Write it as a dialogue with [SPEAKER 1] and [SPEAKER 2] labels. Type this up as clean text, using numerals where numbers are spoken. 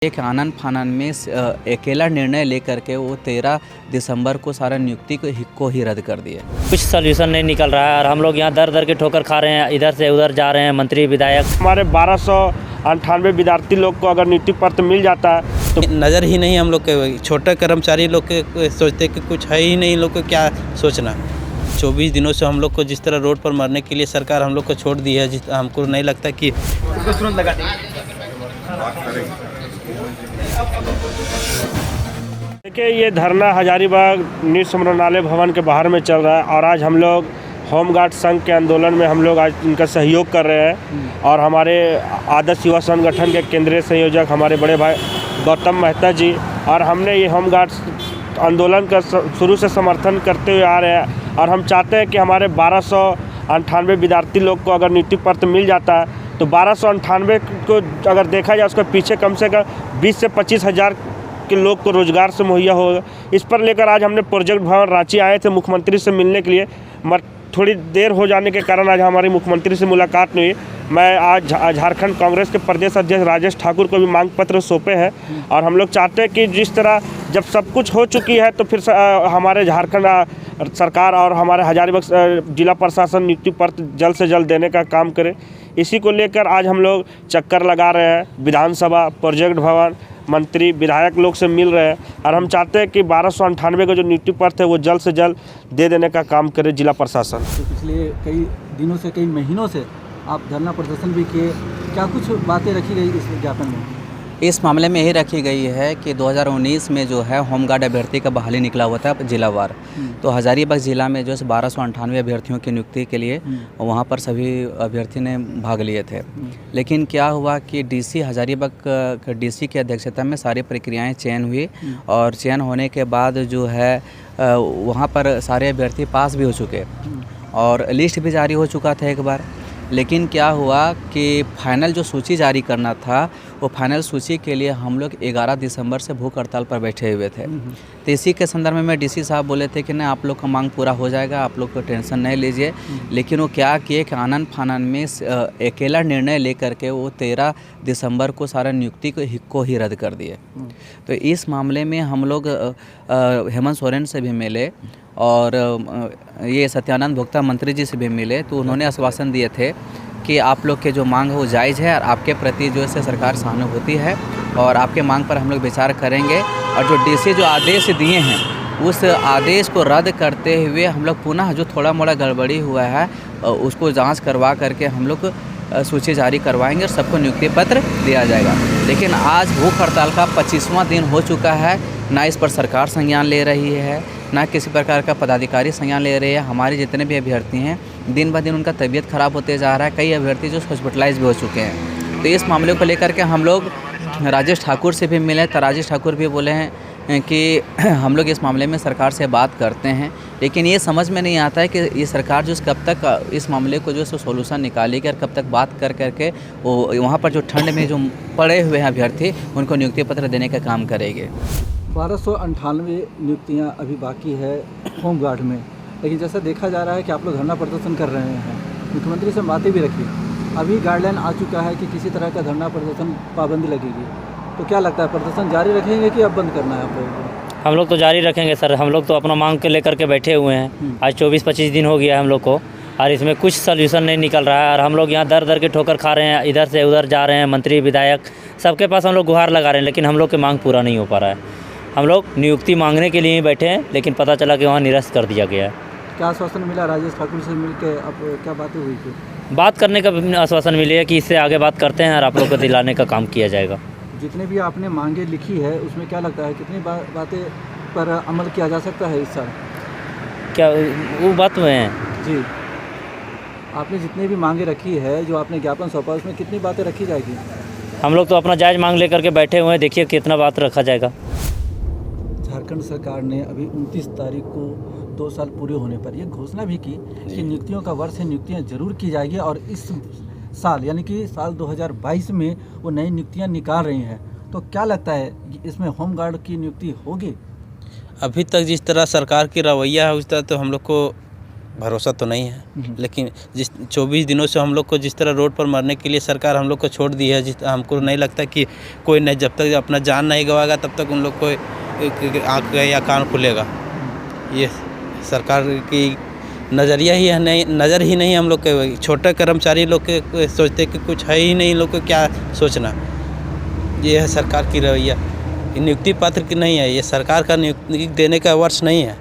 [SPEAKER 1] एक आनन फानन में अकेला निर्णय लेकर के वो 13 दिसंबर को सारा नियुक्ति को ही रद्द कर दिए।
[SPEAKER 2] कुछ सल्यूशन नहीं निकल रहा है और हम लोग यहाँ दर दर के ठोकर खा रहे हैं, इधर से उधर जा रहे हैं। मंत्री विधायक
[SPEAKER 3] हमारे 1298 विद्यार्थी लोग को अगर नियुक्ति पत्र मिल जाता है तो
[SPEAKER 4] नज़र ही नहीं हम लोग के छोटे कर्मचारी लोग के सोचते कि कुछ है ही नहीं, लोग को क्या सोचना। 24 दिनों से हम लोग को जिस तरह रोड पर मरने के लिए सरकार हम लोग को छोड़ दी है, हमको नहीं लगता कि
[SPEAKER 3] उसको तुरंत लगा देखिए, ये धरना हजारीबाग निसंग्रहालय भवन के बाहर में चल रहा है और आज हम लोग होमगार्ड संघ के आंदोलन में हम लोग आज इनका सहयोग कर रहे हैं। और हमारे आदर्श युवा संगठन के केंद्रीय संयोजक हमारे बड़े भाई गौतम मेहता जी और हमने ये होमगार्ड आंदोलन का शुरू से समर्थन करते हुए आ रहे हैं। और हम चाहते हैं कि हमारे 1298 विद्यार्थी लोग को अगर नियुक्ति पत्र मिल जाता है तो 1298 को अगर देखा जाए उसके पीछे कम से कम 20 से 25 हज़ार के लोग को रोजगार से मुहैया होगा। इस पर लेकर आज हमने प्रोजेक्ट भवन रांची आए थे मुख्यमंत्री से मिलने के लिए, मगर थोड़ी देर हो जाने के कारण आज हमारी मुख्यमंत्री से मुलाकात नहीं हुई। मैं आज झारखंड कांग्रेस के प्रदेश अध्यक्ष राजेश ठाकुर को भी मांग पत्र सौंपे हैं और हम लोग चाहते हैं कि जिस तरह जब सब कुछ हो चुकी है तो फिर हमारे झारखंड सरकार और हमारे हजारीबाग जिला प्रशासन नियुक्ति पत्र जल्द से जल्द देने का काम करे। इसी को लेकर आज हम लोग चक्कर लगा रहे हैं, विधानसभा, प्रोजेक्ट भवन, मंत्री, विधायक लोग से मिल रहे हैं और हम चाहते हैं कि 1298 का जो नियुक्ति पत्र है वो जल्द से जल्द दे देने का काम करे जिला प्रशासन।
[SPEAKER 5] तो पिछले कई दिनों से, कई महीनों से आप धरना प्रदर्शन भी किए, क्या कुछ बातें रखी गई इस विज्ञापन में?
[SPEAKER 1] इस मामले में यही रखी गई है कि 2019 में जो है होमगार्ड अभ्यर्थी का बहाली निकला हुआ था जिलावार, तो हजारीबाग ज़िला में जो है 1298 अभ्यर्थियों की नियुक्ति के लिए वहाँ पर सभी अभ्यर्थी ने भाग लिए थे। लेकिन क्या हुआ कि डीसी हजारीबाग डीसी की अध्यक्षता में सारी प्रक्रियाएं चयन हुई और चयन होने के बाद जो है वहाँ पर सारे अभ्यर्थी पास भी हो चुके और लिस्ट भी जारी हो चुका था एक बार। लेकिन क्या हुआ कि फाइनल जो सूची जारी करना था वो फाइनल सूची के लिए हम लोग 11 दिसंबर से भूख हड़ताल पर बैठे हुए थे। तो इसी के संदर्भ में डीसी साहब बोले थे कि नहीं, आप लोग का मांग पूरा हो जाएगा, आप लोग को टेंशन नहीं लीजिए। लेकिन वो क्या किए कि आनन फानन में अकेला निर्णय लेकर के वो 13 दिसंबर को सारा नियुक्ति को ही रद्द कर दिए। तो इस मामले में हम लोग हेमंत सोरेन से भी मिले और ये सत्यानंद भोक्ता मंत्री जी से भी मिले, तो उन्होंने आश्वासन दिए थे कि आप लोग के जो मांग है वो जायज़ है और आपके प्रति जो है सरकार सहानुभूति है और आपके मांग पर हम लोग विचार करेंगे। और जो डीसी जो आदेश दिए हैं उस आदेश को रद्द करते हुए हम लोग पुनः जो थोड़ा मोड़ा गड़बड़ी हुआ है उसको जांच करवा करके हम लोग सूची जारी करवाएंगे और सबको नियुक्ति पत्र दिया जाएगा। लेकिन आज भूख हड़ताल का 25वां दिन हो चुका है, ना इस पर सरकार संज्ञान ले रही है, ना किसी प्रकार का पदाधिकारी संज्ञान ले रहे हैं। हमारे जितने भी अभ्यर्थी हैं दिन ब दिन उनका तबीयत ख़राब होते जा रहा है, कई अभ्यर्थी जो हॉस्पिटलाइज भी हो चुके हैं। तो इस मामले को लेकर के हम लोग राजेश ठाकुर से भी मिले, तो राजेश ठाकुर भी बोले हैं कि हम लोग इस मामले में सरकार से बात करते हैं। लेकिन ये समझ में नहीं आता है कि ये सरकार जो कब तक इस मामले को जो सोल्यूशन निकालेगी और कब तक बात कर करके वो वहाँ पर जो ठंड में जो पड़े हुए हैं अभ्यर्थी उनको नियुक्ति पत्र देने का काम करेंगे।
[SPEAKER 5] 1298 नियुक्तियाँ अभी बाकी है होमगार्ड में, लेकिन जैसा देखा जा रहा है कि आप लोग धरना प्रदर्शन कर रहे हैं, मुख्यमंत्री से बातें भी रखी, अभी गाइडलाइन आ चुका है कि किसी तरह का धरना प्रदर्शन पाबंदी लगेगी, तो क्या लगता है प्रदर्शन जारी रखेंगे कि अब बंद करना है आप लोगों को?
[SPEAKER 2] हम लोग तो जारी रखेंगे सर। हम लोग तो अपना मांग के लेकर के बैठे हुए हैं। आज 24-25 दिन हो गया है हम लोग को और इसमें कुछ सल्यूशन नहीं निकल रहा है और हम लोग यहाँ दर दर के ठोकर खा रहे हैं, इधर से उधर जा रहे हैं। मंत्री विधायक सबके पास हम लोग गुहार लगा रहे हैं, लेकिन हम लोग की मांग पूरा नहीं हो पा रहा है। हम लोग नियुक्ति मांगने के लिए ही बैठे हैं, लेकिन पता चला कि वहाँ निरस्त कर दिया गया है।
[SPEAKER 5] क्या आश्वासन मिला राजेश ठाकुर से मिलकर? अब क्या बातें हुई थी?
[SPEAKER 2] बात करने का आश्वासन मिली है कि इससे आगे बात करते हैं और आप लोग को दिलाने का काम किया जाएगा।
[SPEAKER 5] जितने भी आपने मांगे लिखी है उसमें क्या लगता है कितनी बातें पर अमल किया जा सकता है इस साल?
[SPEAKER 2] क्या वो बात में है
[SPEAKER 5] जी, आपने जितने भी मांगे रखी है, जो आपने ज्ञापन सौंपा, उसमें कितनी बातें रखी जाएगी?
[SPEAKER 2] हम लोग तो अपना जायज़ मांग लेकर के बैठे हुए हैं, देखिए कितना बात रखा जाएगा।
[SPEAKER 5] झारखंड सरकार ने अभी 29 तारीख को 2 साल पूरे होने पर यह घोषणा भी की कि नियुक्तियों का वर्ष है, नियुक्तियां जरूर की जाएगी और इस साल यानी कि साल 2022 में वो नई नियुक्तियां निकाल रही हैं। तो क्या लगता है इसमें होमगार्ड की नियुक्ति होगी?
[SPEAKER 4] अभी तक जिस तरह सरकार की रवैया है उस तरह तो हम लोग को भरोसा तो नहीं है, लेकिन जिस 24 दिनों से हम लोग को जिस तरह रोड पर मरने के लिए सरकार हम लोग को छोड़ दी है, जिस हमको नहीं लगता कि कोई नहीं, जब तक अपना जान नहीं गवाएगा तब तक उन लोग को आँख या कान खुलेगा। ये सरकार की नज़रिया ही है नहीं, नज़र ही नहीं हम लोग के छोटे कर्मचारी लोग के सोचते कि कुछ है ही नहीं, लोग को क्या सोचना। ये है सरकार की रवैया। नियुक्ति पत्र की नहीं है, ये सरकार का नियुक्ति देने का वर्ष नहीं है।